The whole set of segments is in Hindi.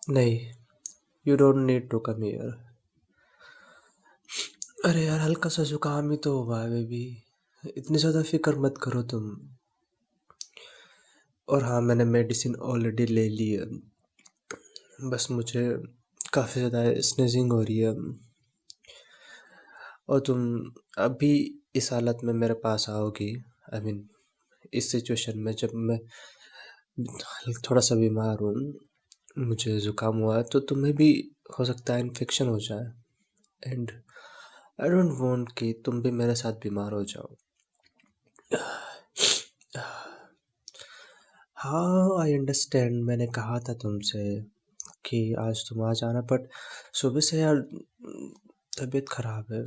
नहीं, you don't need to come here. अरे यार, हल्का सा जुकाम ही तो हुआ है बेबी। इतनी ज़्यादा फिक्र मत करो तुम। और हाँ, मैंने मेडिसिन ऑलरेडी ले ली है। बस मुझे काफ़ी ज़्यादा स्नीजिंग हो रही है। और तुम अभी इस हालत में मेरे पास आओगी, आई मीन इस सिचुएशन में, जब मैं थोड़ा सा बीमार हूँ, मुझे ज़ुकाम हुआ है, तो तुम्हें भी हो सकता है इन्फेक्शन हो जाए। एंड आई डोंट वांट कि तुम भी मेरे साथ बीमार हो जाओ। हाँ, आई अंडरस्टैंड। मैंने कहा था तुमसे कि आज तुम आ जाना, बट सुबह से यार तबीयत खराब है।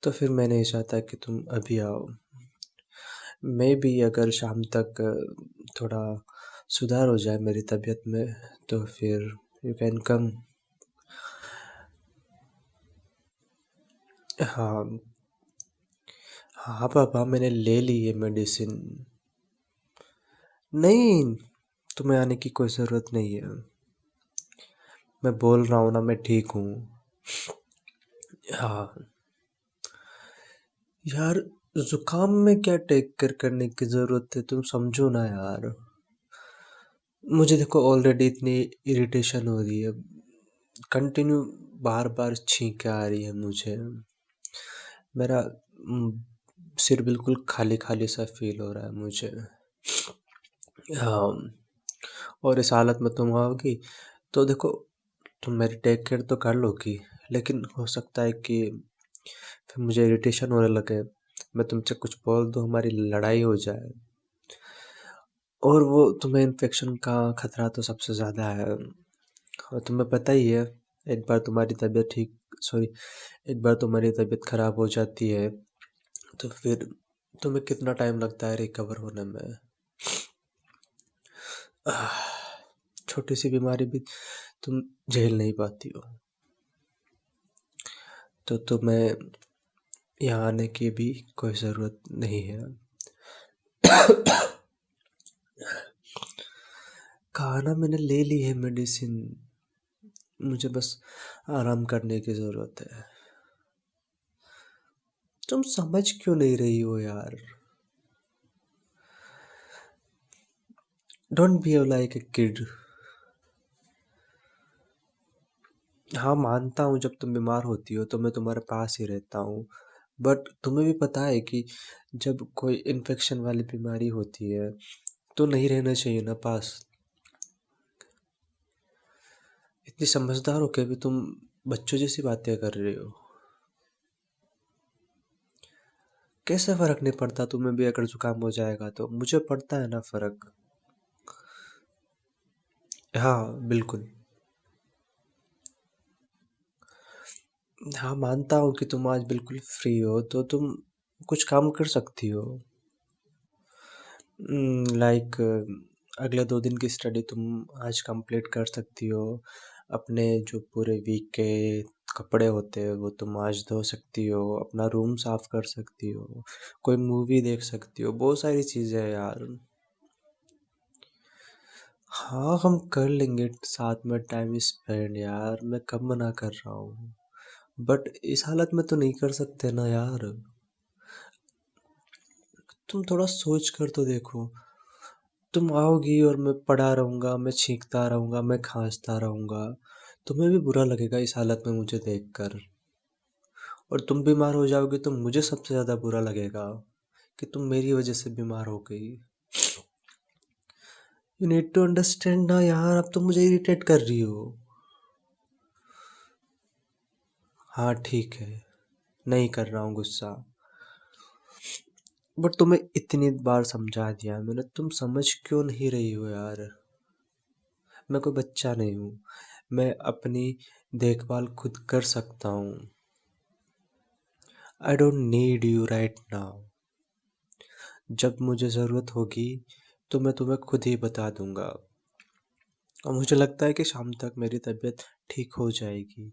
तो फिर मैं नहीं चाहता कि तुम अभी आओ। मैं भी अगर शाम तक थोड़ा सुधार हो जाए मेरी तबीयत में, तो फिर यू कैन कम। हाँ। हाँ पापा, मैंने ले ली है मेडिसिन। नहीं, तुम्हें आने की कोई ज़रूरत नहीं है। मैं बोल रहा हूँ ना, मैं ठीक हूँ। हाँ यार, जुकाम में क्या टेक केयर करने की ज़रूरत है, तुम समझो ना यार। मुझे देखो ऑलरेडी इतनी इरिटेशन हो रही है, कंटिन्यू बार बार छींकें आ रही है मुझे। मेरा सिर बिल्कुल खाली खाली सा फील हो रहा है मुझे। हाँ। और इस हालत में तुम आओगी तो देखो, तुम मेरी टेक केयर तो कर लोगी, लेकिन हो सकता है कि फिर मुझे इरिटेशन होने लगे, मैं तुमसे कुछ बोल दूँ, हमारी लड़ाई हो जाए। और वो तुम्हें इन्फेक्शन का खतरा तो सबसे ज़्यादा है। और तुम्हें पता ही है, एक बार तुम्हारी तबीयत ठीक सॉरी एक बार तुम्हारी तबीयत खराब हो जाती है, तो फिर तुम्हें कितना टाइम लगता है रिकवर होने में। आह, छोटी सी बीमारी भी तुम झेल नहीं पाती हो, तो तुम्हें यहाँ आने की भी कोई ज़रूरत नहीं है। खाना मैंने ले ली है मेडिसिन, मुझे बस आराम करने की ज़रूरत है। तुम समझ क्यों नहीं रही हो यार? Don't be like a kid. हाँ, मानता हूँ जब तुम बीमार होती हो तो मैं तुम्हारे पास ही रहता हूँ, बट तुम्हें भी पता है कि जब कोई इन्फेक्शन वाली बीमारी होती है तो नहीं रहना चाहिए ना पास। इतनी समझदार हो के भी तुम बच्चों जैसी बातें कर रहे हो। कैसे फर्क नहीं पड़ता तुम्हें भी अगर जुकाम हो जाएगा तो? मुझे पड़ता है ना फर्क। हाँ बिल्कुल। हाँ, मानता हूँ कि तुम आज बिल्कुल फ्री हो, तो तुम कुछ काम कर सकती हो। लाइक अगले 2 दिन की स्टडी तुम आज कंप्लीट कर सकती हो। अपने जो पूरे वीक के कपड़े होते हैं वो तुम आज धो सकती हो, अपना रूम साफ कर सकती हो, कोई मूवी देख सकती हो, बहुत सारी चीज़ें हैं यार। हाँ, हम कर लेंगे साथ में टाइम स्पेंड यार, मैं कब मना कर रहा हूँ, बट इस हालत में तो नहीं कर सकते ना यार। तुम थोड़ा सोच कर तो देखो, तुम आओगी और मैं पड़ा रहूँगा, मैं छींकता रहूँगा, मैं खाँसता रहूँगा, तुम्हें भी बुरा लगेगा इस हालत में मुझे देखकर। और तुम बीमार हो जाओगी तो मुझे सबसे ज़्यादा बुरा लगेगा कि तुम मेरी वजह से बीमार हो गई। यू नीड टू अंडरस्टैंड ना यार, अब तुम मुझे इरिटेट कर रही हो। हाँ ठीक है, नहीं कर रहा हूँ गुस्सा, बट तुम्हें इतनी बार समझा दिया मैंने, तुम समझ क्यों नहीं रही हो यार? मैं कोई बच्चा नहीं हूँ, मैं अपनी देखभाल खुद कर सकता हूँ। I don't need you right now. जब मुझे ज़रूरत होगी तो मैं तुम्हें खुद ही बता दूंगा। और मुझे लगता है कि शाम तक मेरी तबीयत ठीक हो जाएगी।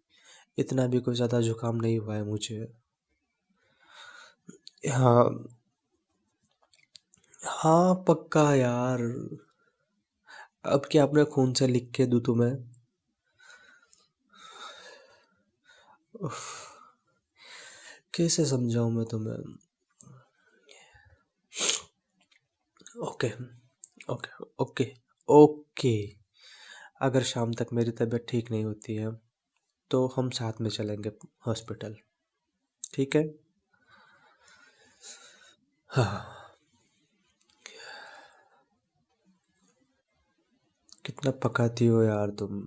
इतना भी कोई ज़्यादा जुकाम नहीं हुआ है मुझे। हाँ। हाँ पक्का यार। अब क्या अपने खून से लिख के दूं तुम्हें? उफ, कैसे समझाऊं मैं तुम्हें? Okay, okay, okay, okay. अगर शाम तक मेरी तबीयत ठीक नहीं होती है तो हम साथ में चलेंगे हॉस्पिटल, ठीक है? हाँ। कितना पकाती हो यार तुम।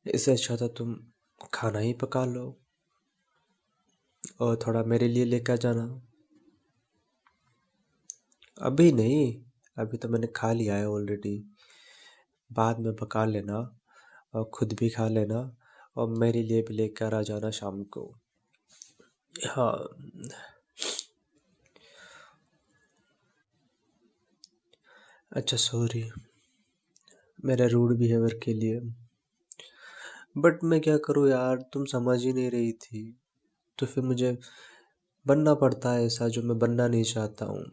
इससे अच्छा था तुम खाना ही पका लो और थोड़ा मेरे लिए लेकर जाना। अभी नहीं, अभी तो मैंने खा लिया है ऑलरेडी। बाद में पका लेना और खुद भी खा लेना और मेरे लिए भी लेकर आ जाना शाम को। हाँ। अच्छा, सॉरी मेरे रूड बिहेवियर के लिए। बट मैं क्या करूँ यार, तुम समझ ही नहीं रही थी, तो फिर मुझे बनना पड़ता है ऐसा जो मैं बनना नहीं चाहता हूँ।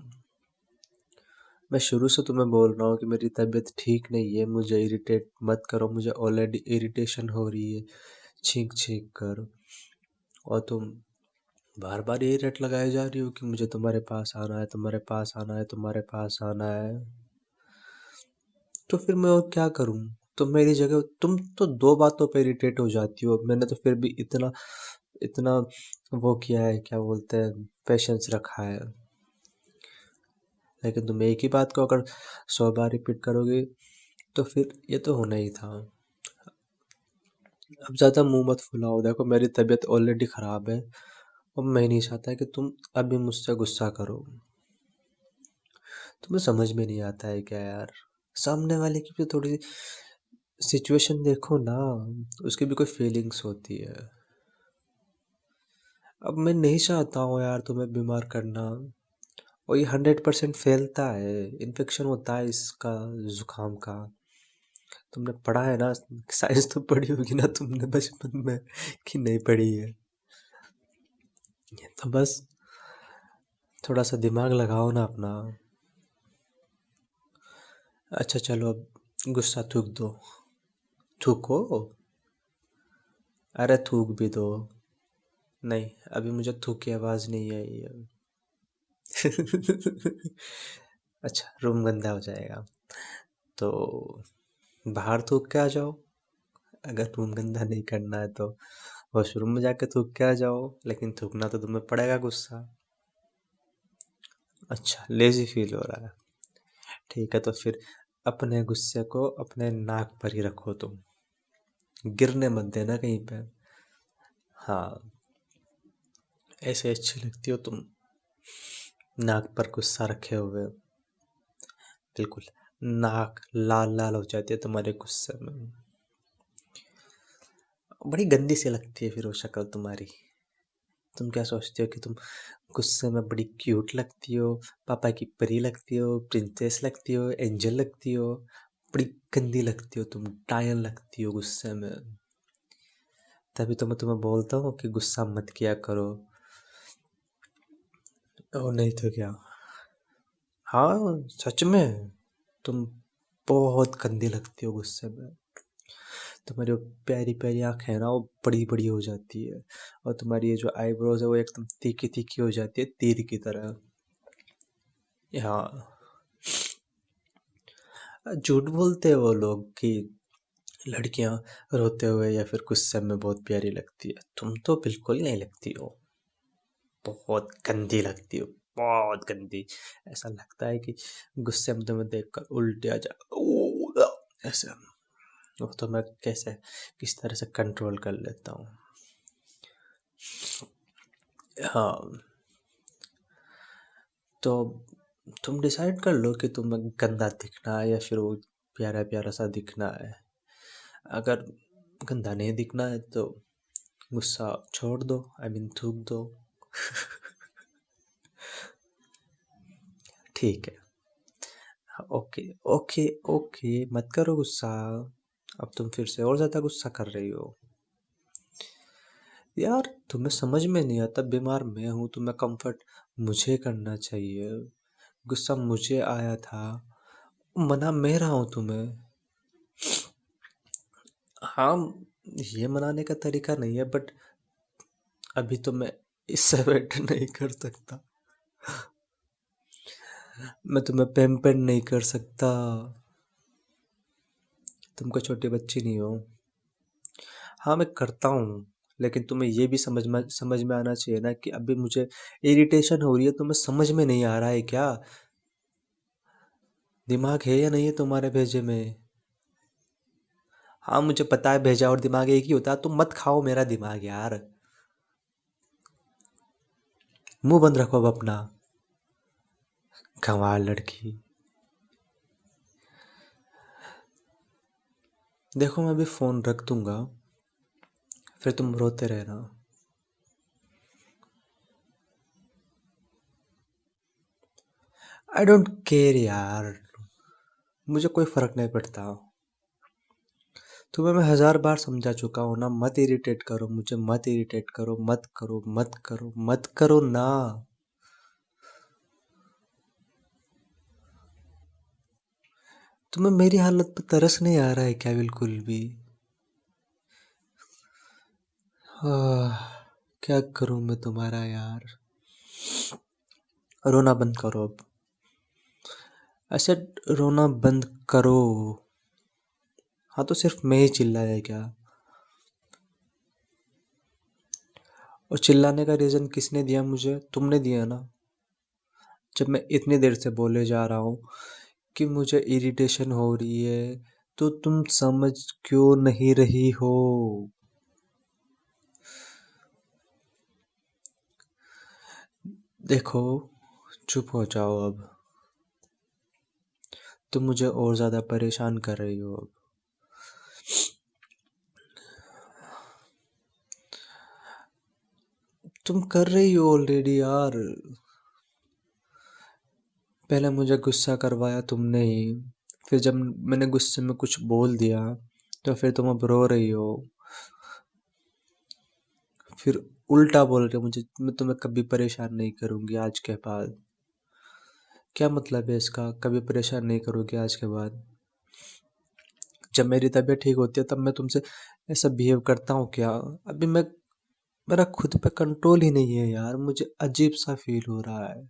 मैं शुरू से तुम्हें बोल रहा हूँ कि मेरी तबीयत ठीक नहीं है, मुझे इरिटेट मत करो, मुझे ऑलरेडी इरिटेशन हो रही है छींक छींक कर। और तुम बार बार यही रट लगाए जा रही हो कि मुझे तुम्हारे पास आना है, तुम्हारे पास आना है, तुम्हारे पास आना है। तो फिर मैं और क्या करूं? तुम मेरी जगह, तुम तो दो बातों पे इरिटेट हो जाती हो, मैंने तो फिर भी इतना इतना वो किया है, क्या बोलते हैं, पेशेंस रखा है। लेकिन तुम एक ही बात को अगर 100 बार रिपीट करोगे तो फिर ये तो होना ही था। अब ज़्यादा मुंह मत फुलाओ, देखो मेरी तबीयत ऑलरेडी ख़राब है और मैं नहीं चाहता कि तुम अभी मुझसे गुस्सा करो। तुम्हें समझ में नहीं आता है क्या यार? सामने वाले की भी थोड़ी सिचुएशन देखो ना, उसकी भी कोई फीलिंग्स होती है। अब मैं नहीं चाहता हूँ यार तुम्हें बीमार करना, और ये 100% फैलता है, इन्फेक्शन होता है इसका, जुकाम का। तुमने पढ़ा है ना, साइंस तो पढ़ी होगी ना तुमने बचपन में, कि नहीं पढ़ी है? तो बस थोड़ा सा दिमाग लगाओ ना अपना। अच्छा चलो, अब गुस्सा थूक दो। थूको। अरे थूक भी दो। नहीं, अभी मुझे थूक की आवाज़ नहीं आई है। अच्छा, रूम गंदा हो जाएगा तो बाहर थूक के आ जाओ। अगर रूम गंदा नहीं करना है तो वॉशरूम में जाके थूक के आ जाओ, लेकिन थूकना तो तुम्हें पड़ेगा गुस्सा। अच्छा, लेजी फील हो रहा है। ठीक है, तो फिर अपने गुस्से को अपने नाक पर ही रखो तुम, गिरने मत देना कहीं पे। हाँ, ऐसे अच्छी लगती हो तुम, नाक पर गुस्सा रखे हुए। बिल्कुल, नाक लाल लाल हो जाती है तुम्हारे गुस्से में। बड़ी गंदी सी लगती है फिर वो शक्ल तुम्हारी। तुम क्या सोचती हो कि तुम गुस्से में बड़ी क्यूट लगती हो, पापा की परी लगती हो, प्रिंसेस लगती हो, एंजल लगती हो? बड़ी गंदी लगती हो तुम, डायन लगती हो गुस्से में। तभी तो मैं तुम्हें बोलता हूँ कि गुस्सा मत किया करो। और नहीं तो क्या। हाँ, सच में तुम बहुत गंदी लगती हो गुस्से में। तुम्हारी वो प्यारी प्यारी आँखें हैं ना, वो बड़ी बड़ी हो जाती है, और तुम्हारी ये जो आईब्रोज है वो एकदम तीखी तीखी हो जाती है, तीर की तरह। हाँ, झूठ बोलते हैं वो लोग कि लड़कियां रोते हुए या फिर गुस्से में बहुत प्यारी लगती है, तुम तो बिल्कुल ही नहीं लगती हो। बहुत गंदी लगती हो, बहुत गंदी। ऐसा लगता है कि गुस्से में तुम्हें देखकर उल्टे आ जा ऐसे। वो तो मैं कैसे, किस तरह से कंट्रोल कर लेता हूँ। हाँ, तो तुम डिसाइड कर लो कि तुम्हें गंदा दिखना है या फिर वो प्यारा प्यारा सा दिखना है। अगर गंदा नहीं दिखना है तो गुस्सा छोड़ दो, आई मीन थूक दो। ठीक है। ओके, ओके, ओके, मत करो गुस्सा। अब तुम फिर से और ज़्यादा गुस्सा कर रही हो। यार तुम्हें समझ में नहीं आता, बीमार मैं हूँ, तुम्हें कंफर्ट मुझे करना चाहिए। गुस्सा मुझे आया था, मना मैं रहा हूँ तुम्हें। हाँ, ये मनाने का तरीका नहीं है, बट अभी तो मैं इससे वेट नहीं कर सकता। मैं तुम्हें पैम्पर नहीं कर सकता। तुम कोई छोटी बच्ची नहीं हो। हाँ, मैं करता हूँ, लेकिन तुम्हें ये भी समझ में आना चाहिए ना कि अभी मुझे इरिटेशन हो रही है। तुम्हें समझ में नहीं आ रहा है क्या? दिमाग है या नहीं है तुम्हारे भेजे में? हाँ, मुझे पता है भेजा और दिमाग एक ही होता है। तुम मत खाओ मेरा दिमाग यार। मुंह बंद रखो अब अपना। गंवार लड़की। देखो, मैं अभी फोन रख दूंगा, फिर तुम रोते रहना। आई डोंट केयर यार। मुझे कोई फर्क नहीं पड़ता। तुम्हें मैं 1000 बार समझा चुका हूँ ना, मत इरिटेट करो मुझे, मत इरिटेट करो, मत करो, मत करो, मत करो ना। तुम्हें मेरी हालत पे तरस नहीं आ रहा है क्या बिल्कुल भी? आह, क्या करूं मैं तुम्हारा यार। रोना बंद करो अब। ऐसे रोना बंद करो। हाँ, तो सिर्फ मैं ही चिल्लाया क्या? और चिल्लाने का रीजन किसने दिया मुझे? तुमने दिया ना। जब मैं इतनी देर से बोले जा रहा हूँ कि मुझे इरिटेशन हो रही है, तो तुम समझ क्यों नहीं रही हो? देखो, चुप हो जाओ अब। तुम मुझे और ज्यादा परेशान कर रही हो अब। तुम कर रही हो ऑलरेडी यार। पहले मुझे गुस्सा करवाया तुमने ही, फिर जब मैंने गुस्से में कुछ बोल दिया तो फिर तुम अब रो रही हो। फिर उल्टा बोल रहे हो मुझे, मैं तुम्हें कभी परेशान नहीं करूंगी आज के बाद। क्या मतलब है इसका, कभी परेशान नहीं करोगे आज के बाद? जब मेरी तबीयत ठीक होती है तब मैं तुमसे ऐसा बिहेव करता हूँ क्या? अभी मैं, मेरा खुद पे कंट्रोल ही नहीं है यार, मुझे अजीब सा फील हो रहा है।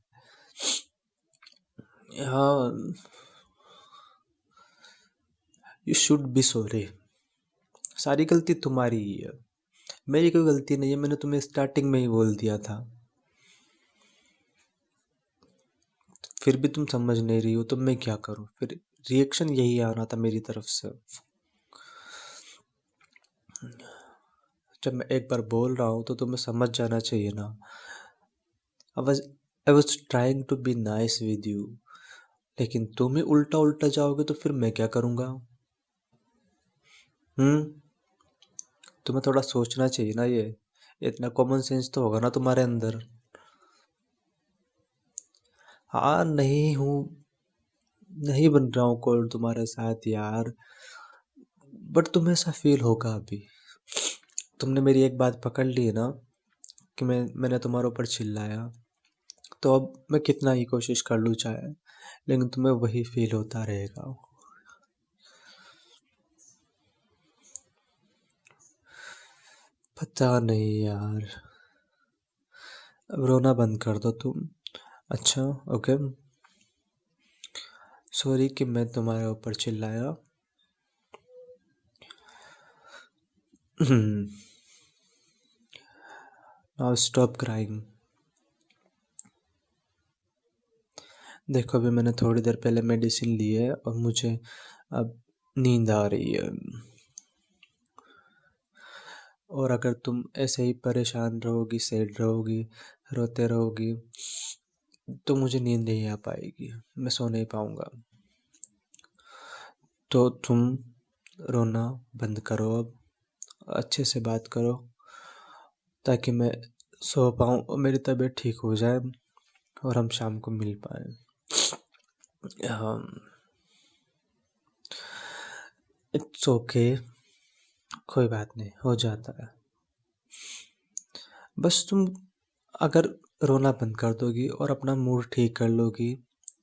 हाँ, यू शुड बी सॉरी। सारी गलती तुम्हारी ही है, मेरी कोई गलती नहीं है। मैंने तुम्हें स्टार्टिंग में ही बोल दिया था, फिर भी तुम समझ नहीं रही हो, तो मैं क्या करूं फिर? रिएक्शन यही आना था मेरी तरफ से। जब मैं एक बार बोल रहा हूँ तो तुम्हें समझ जाना चाहिए ना। I was I was trying to be nice with you, लेकिन तुम ही उल्टा उल्टा जाओगे तो फिर मैं क्या करूँगा? हम्म। तुम्हें थोड़ा सोचना चाहिए ना ये। इतना कॉमन सेंस तो होगा ना तुम्हारे अंदर। हाँ, नहीं हूँ, नहीं बन रहा हूँ कोल्ड तुम्हारे साथ यार, बट तुम्हें ऐसा फील होगा अभी। तुमने मेरी एक बात पकड़ ली है ना कि मैंने तुम्हारे ऊपर चिल्लाया, तो अब मैं कितना ही कोशिश कर लूँ चाहे, लेकिन तुम्हें वही फील होता रहेगा। पता नहीं यार। अब रोना बंद कर दो तुम। अच्छा, ओके। सॉरी कि मैं तुम्हारे ऊपर चिल्लाया। Now stop crying. देखो, अभी मैंने थोड़ी देर पहले मेडिसिन ली है और मुझे अब नींद आ रही है। और अगर तुम ऐसे ही परेशान रहोगी, सैड रहोगी, रोते रहोगी, तो मुझे नींद नहीं आ पाएगी, मैं सो नहीं पाऊंगा। तो तुम रोना बंद करो अब, अच्छे से बात करो, ताकि मैं सो पाऊँ और मेरी तबीयत ठीक हो जाए और हम शाम को मिल पाए। हाँ, इट्स ओके, कोई बात नहीं, हो जाता है। बस तुम अगर रोना बंद कर दोगी और अपना मूड ठीक कर लोगी,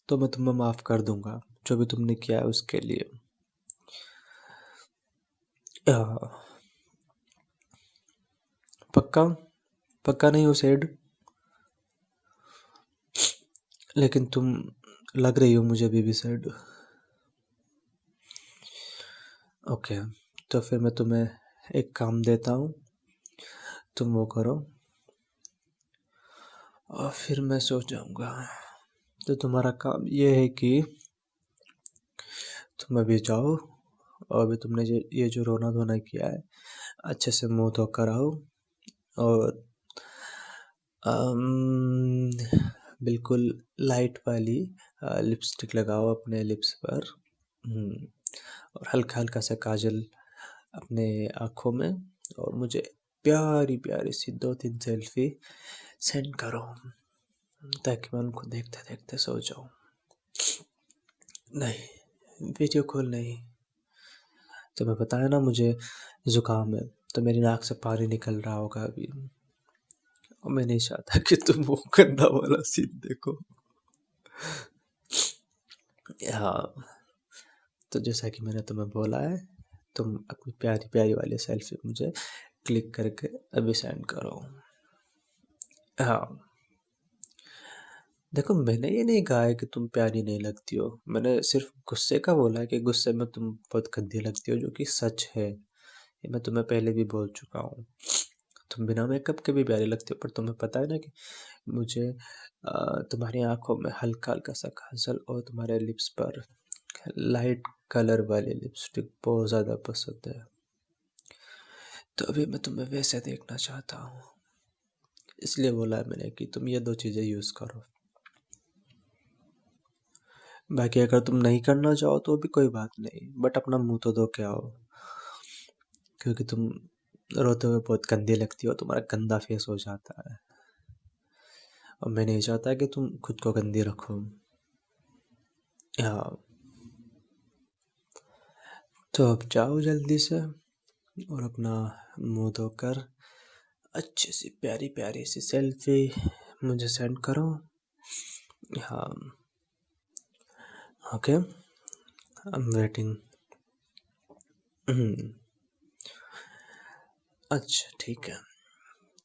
तो मैं तुम्हें माफ़ कर दूंगा। जो भी तुमने किया है उसके लिए। आ, पक्का? पक्का नहीं हो सैड? लेकिन तुम लग रही हो मुझे अभी भी सैड। ओके, तो फिर मैं तुम्हें एक काम देता हूँ, तुम वो करो और फिर मैं सो जाऊँगा। तो तुम्हारा काम ये है कि तुम अभी जाओ और अभी तुमने ये जो रोना धोना किया है अच्छे से मुंह धोकर आओ और बिल्कुल लाइट वाली लिपस्टिक लगाओ अपने लिप्स पर। और हल्का हल्का सा काजल अपने आँखों में, और मुझे प्यारी प्यारी सी 2-3 सेल्फी सेंड करो ताकि मैं उनको देखते देखते सो जाऊँ। नहीं, वीडियो कॉल नहीं। तुम्हें पता है ना मुझे ज़ुकाम है, तो मेरी नाक से पानी निकल रहा होगा अभी, और मैं नहीं चाहता कि तुम वो गंदा वाला सीन देखो। हाँ, तो जैसा कि मैंने तुम्हें बोला है, तुम अपनी प्यारी प्यारी वाली सेल्फी मुझे क्लिक करके अभी सेंड करो। हाँ, देखो मैंने ये नहीं कहा है कि तुम प्यारी नहीं लगती हो, मैंने सिर्फ गुस्से का बोला है कि गुस्से में तुम बहुत गंदी लगती हो, जो कि सच है। ये मैं तुम्हें पहले भी बोल चुका हूँ। तुम बिना मेकअप के भी प्यारी लगती हो, पर तुम्हें पता है ना कि मुझे तुम्हारी आंखों में हल्का हल्का सा काजल और तुम्हारे लिप्स पर लाइट कलर वाली लिपस्टिक बहुत ज़्यादा पसंद है। तो अभी मैं तुम्हें वैसे देखना चाहता हूँ, इसलिए बोला है मैंने कि तुम ये 2 चीज़ें यूज़ करो। बाकी अगर तुम नहीं करना चाहो तो भी कोई बात नहीं, बट अपना मुंह तो धो के आओ, क्योंकि तुम रोते हुए बहुत गंदी लगती हो, तुम्हारा गंदा फेस हो जाता है और मैं नहीं चाहता कि तुम खुद को गंदी रखो। हाँ, तो अब जाओ जल्दी से और अपना मुंह धोकर अच्छी सी प्यारी प्यारी सी सेल्फी मुझे सेंड करो। हाँ, ओके, आई एम वेटिंग। अच्छा ठीक है,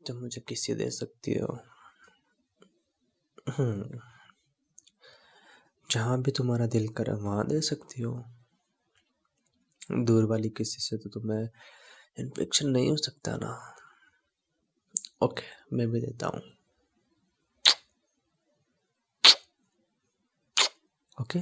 तुम मुझे किसी दे सकती हो। जहाँ भी तुम्हारा दिल करे वहाँ दे सकती हो। दूर वाली किसी से तो तुम्हें इन्फेक्शन नहीं हो सकता ना। ओके, मैं भी देता हूँ। ओके।